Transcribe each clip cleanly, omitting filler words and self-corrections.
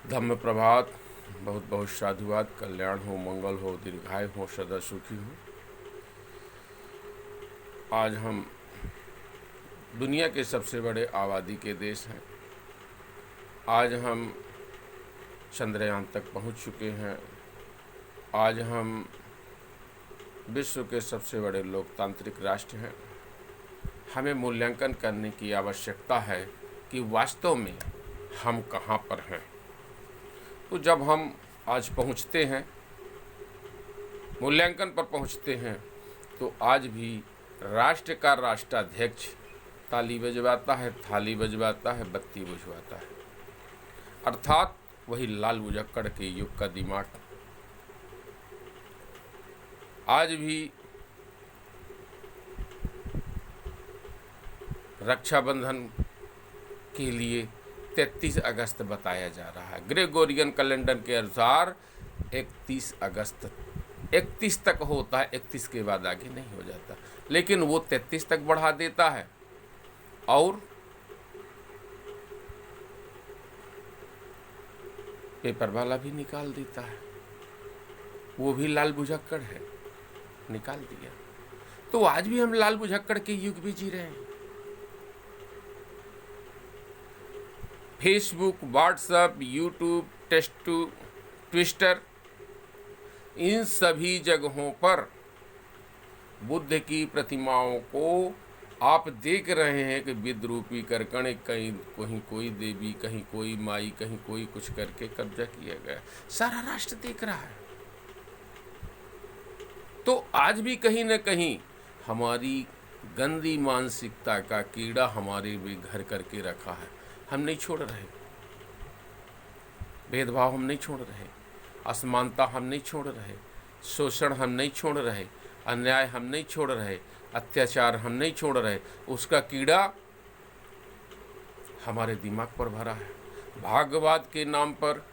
धम्म प्रभात। बहुत बहुत साधुवाद। कल्याण हो, मंगल हो, दीर्घायु हो, सदा सुखी हो। आज हम दुनिया के सबसे बड़े आबादी के देश हैं। आज हम चंद्रयान तक पहुंच चुके हैं। आज हम विश्व के सबसे बड़े लोकतांत्रिक राष्ट्र हैं। हमें मूल्यांकन करने की आवश्यकता है कि वास्तव में हम कहाँ पर हैं। तो जब हम आज पहुँचते हैं, मूल्यांकन पर पहुँचते हैं, तो आज भी राष्ट्र का राष्ट्राध्यक्ष ताली बजवाता है, थाली बजवाता है, बत्ती बुझवाता है, अर्थात वही लाल बुझक्कड़ के युग का दिमाग। आज भी रक्षाबंधन के लिए 33 अगस्त बताया जा रहा है। ग्रेगोरियन कैलेंडर के अनुसार 31 अगस्त 31 तक होता है, 31 के बाद आगे नहीं हो जाता, लेकिन वो 33 तक बढ़ा देता है। और पेपर वाला भी निकाल देता है, वो भी लाल बुझक्कड़ है, निकाल दिया। तो आज भी हम लाल बुझक्कड़ के युग में जी रहे हैं। फेसबुक, व्हाट्सएप, यूट्यूब, ट्विटर, इन सभी जगहों पर बुद्ध की प्रतिमाओं को आप देख रहे हैं कि विद्रूपी करकण, कहीं कोई देवी, कहीं कोई माई, कहीं कोई कुछ करके कब्जा किया गया। सारा राष्ट्र देख रहा है। तो आज भी कहीं न कहीं हमारी गंदी मानसिकता का कीड़ा हमारे भी घर करके रखा है। हम नहीं छोड़ रहे, भेदभाव हम नहीं छोड़ रहे, असमानता हम नहीं छोड़ रहे, शोषण हम नहीं छोड़ रहे, अन्याय हम नहीं छोड़ रहे, अत्याचार हम नहीं छोड़ रहे। उसका कीड़ा हमारे दिमाग पर भरा है। भाग्यवाद के नाम पर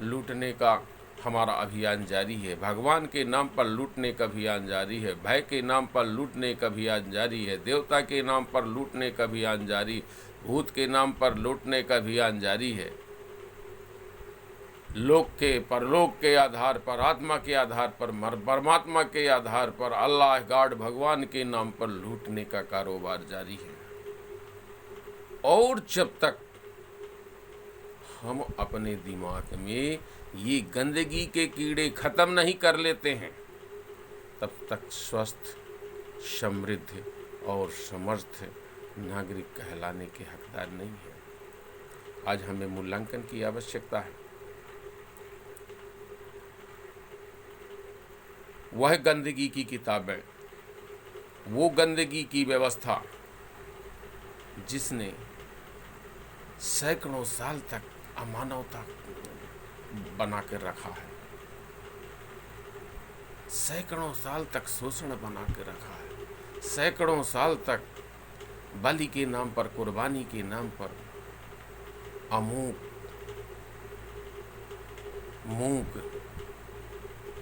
लूटने का हमारा अभियान जारी है, भगवान के नाम पर लूटने का अभियान जारी है, भय के नाम पर लूटने का अभियान जारी है, देवता के नाम पर लूटने का अभियान जारी, भूत के नाम पर लूटने का अभियान जारी है। लोक के, परलोक के आधार पर, आत्मा के आधार पर, परमात्मा के आधार पर, अल्लाह, गॉड, भगवान के नाम पर लूटने का कारोबार जारी है। और जब तक हम अपने दिमाग में ये गंदगी के कीड़े खत्म नहीं कर लेते हैं, तब तक स्वस्थ, समृद्ध और समर्थ नागरिक कहलाने के हकदार नहीं है। आज हमें मूल्यांकन की आवश्यकता है। वह गंदगी की किताबें, वो गंदगी की व्यवस्था जिसने सैकड़ों साल तक अमानवता बना कर रखा है, सैकड़ों साल तक शोषण बना के रखा है, सैकड़ों साल तक बलि के नाम पर, कुर्बानी के नाम पर अमूक मूक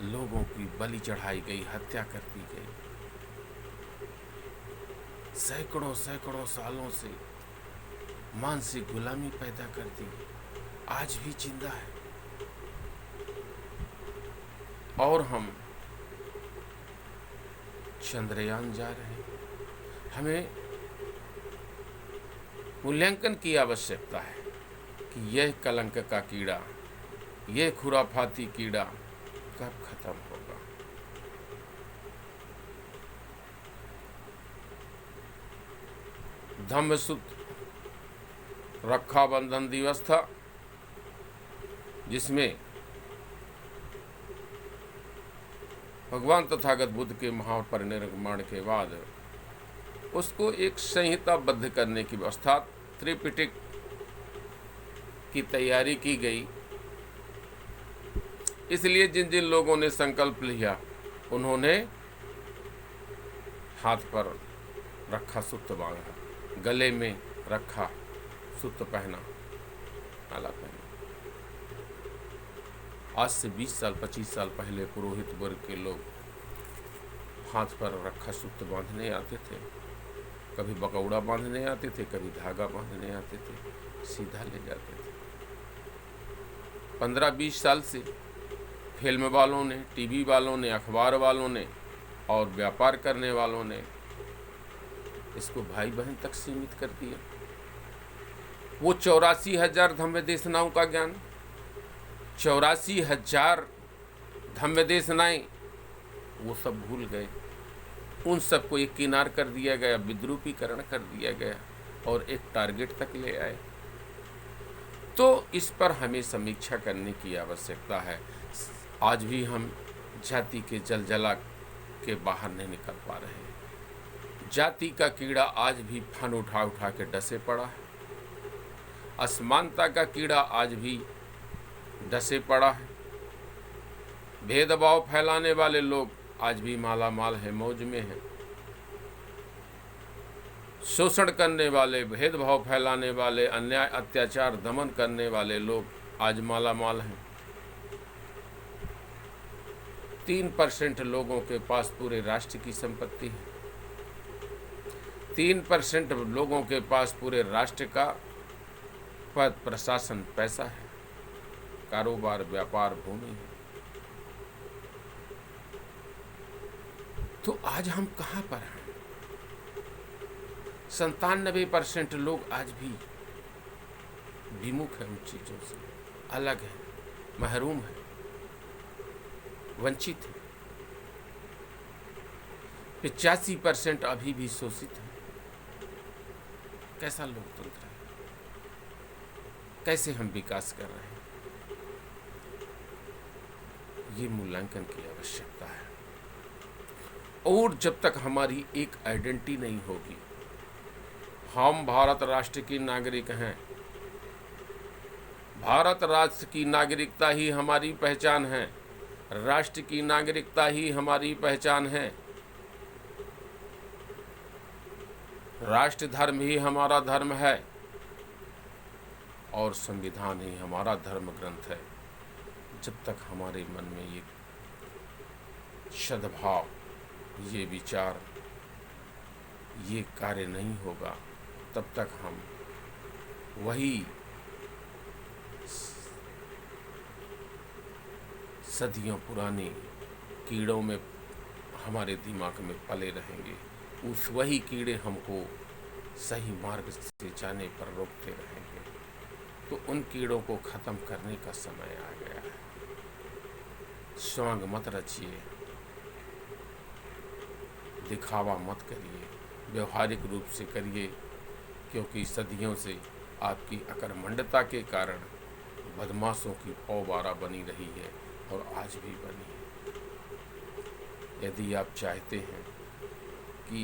लोगों की बलि चढ़ाई गई, हत्या कर दी गई। सैकड़ों सैकड़ों सालों से मानसिक गुलामी पैदा कर दी, आज भी जिंदा है। और हम चंद्रयान जा रहे हैं। हमें मूल्यांकन की आवश्यकता है कि यह कलंक का कीड़ा, यह खुराफाती कीड़ा कब खत्म होगा। धम्मसूत्र रक्षाबंधन दिवस था, जिसमें भगवान तथागत बुद्ध के महापरिनिर्वाण के बाद उसको एक संहिताबद्ध करने की व्यवस्था, त्रिपिटक की तैयारी की गई। इसलिए जिन जिन लोगों ने संकल्प लिया, उन्होंने हाथ पर रखा सूत्र बांधा, गले में रखा सूत्र पहना, माला पहना। आज से 20 साल 25 साल पहले पुरोहित वर्ग के लोग हाथ पर रखा सूत्र बांधने आते थे, कभी बकौड़ा बांधने आते थे, कभी धागा बांधने आते थे, सीधा ले जाते थे। 15-20 साल से फिल्म वालों ने, टीवी वालों ने, अखबार वालों ने और व्यापार करने वालों ने इसको भाई बहन तक सीमित कर दिया। वो 84,000 धम्म देशनाओं का ज्ञान, 84,000 धम्म देशनाएं, वो सब भूल गए। उन सबको एक किनार कर दिया गया, विद्रूपीकरण कर दिया गया और एक टारगेट तक ले आए। तो इस पर हमें समीक्षा करने की आवश्यकता है। आज भी हम जाति के जलजला के बाहर नहीं निकल पा रहे हैं। जाति का कीड़ा आज भी फन उठा उठा के डसे पड़ा है। असमानता का कीड़ा आज भी डसे पड़ा है। भेदभाव फैलाने वाले लोग आज भी माला माल है, मौज में है। शोषण करने वाले, भेदभाव फैलाने वाले, अन्याय अत्याचार दमन करने वाले लोग आज माला माल हैं। 3% लोगों के पास पूरे राष्ट्र की संपत्ति है। 3% लोगों के पास पूरे राष्ट्र का पद, प्रशासन, पैसा है, कारोबार, व्यापार, भूमि है। तो आज हम कहाँ पर हैं? 97% लोग आज भी विमुख हैं उन चीज़ों से, अलग हैं, महरूम हैं, वंचित हैं। 85% अभी भी शोषित हैं। कैसा लोकतंत्र है? कैसे हम विकास कर रहे हैं? ये मूल्यांकन की आवश्यकता है। और जब तक हमारी एक आइडेंटिटी नहीं होगी, हम भारत राष्ट्र की नागरिक हैं, भारत राष्ट्र की नागरिकता ही हमारी पहचान है, राष्ट्र की नागरिकता ही हमारी पहचान है, राष्ट्र धर्म ही हमारा धर्म है और संविधान ही हमारा धर्म ग्रंथ है। जब तक हमारे मन में ये सद्भाव, ये विचार, ये कार्य नहीं होगा, तब तक हम वही सदियों पुराने कीड़ों में हमारे दिमाग में पले रहेंगे। उस वही कीड़े हमको सही मार्ग से जाने पर रोकते रहेंगे। तो उन कीड़ों को ख़त्म करने का समय आ गया है। स्वांग मत रचिए, दिखावा मत करिए, व्यवहारिक रूप से करिए, क्योंकि सदियों से आपकी अकर्मण्यता के कारण बदमाशों की पौबारा बनी रही है और आज भी बनी है। यदि आप चाहते हैं कि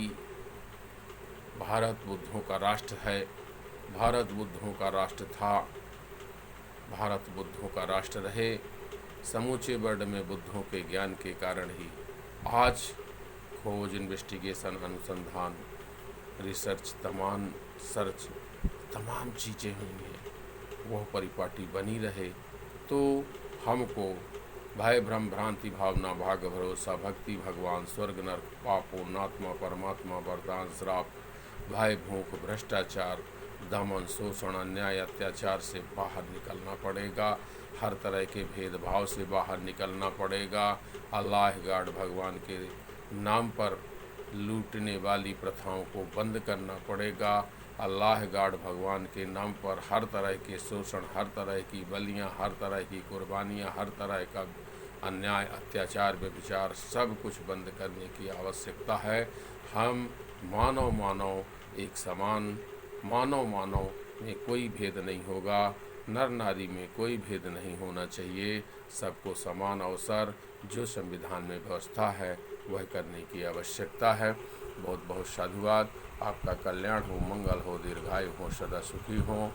भारत बुद्धों का राष्ट्र है, भारत बुद्धों का राष्ट्र था, भारत बुद्धों का राष्ट्र रहे, समूचे वर्ल्ड में बुद्धों के ज्ञान के कारण ही आज खोज, इन्वेस्टिगेशन, अनुसंधान, रिसर्च, तमाम चीज़ें हुई हैं, वह परिपाटी बनी रहे। तो हमको भय, भ्रम, भ्रांति, भावना, भाग्य, भरोसा, भक्ति, भगवान, स्वर्ग, नरक, पाप, पुण्यात्मा, परमात्मा, वरदान, श्राप, भय, भूख, भ्रष्टाचार, दमन, शोषण, अन्याय, अत्याचार से बाहर निकलना पड़ेगा। हर तरह के भेदभाव से बाहर निकलना पड़ेगा। अल्लाह गॉड भगवान के नाम पर लूटने वाली प्रथाओं को बंद करना पड़ेगा। अल्लाह गॉड भगवान के नाम पर हर तरह के शोषण, हर तरह की बलियां, हर तरह की कुर्बानियां, हर तरह का अन्याय, अत्याचार, व्यभिचार सब कुछ बंद करने की आवश्यकता है। हम मानव एक समान, मानव में कोई भेद नहीं होगा, नर नारी में कोई भेद नहीं होना चाहिए। सबको समान अवसर जो संविधान में व्यवस्था है वह करने की आवश्यकता है। बहुत बहुत साधुवाद। आपका कल्याण हो, मंगल हो, दीर्घायु हो, सदा सुखी हो।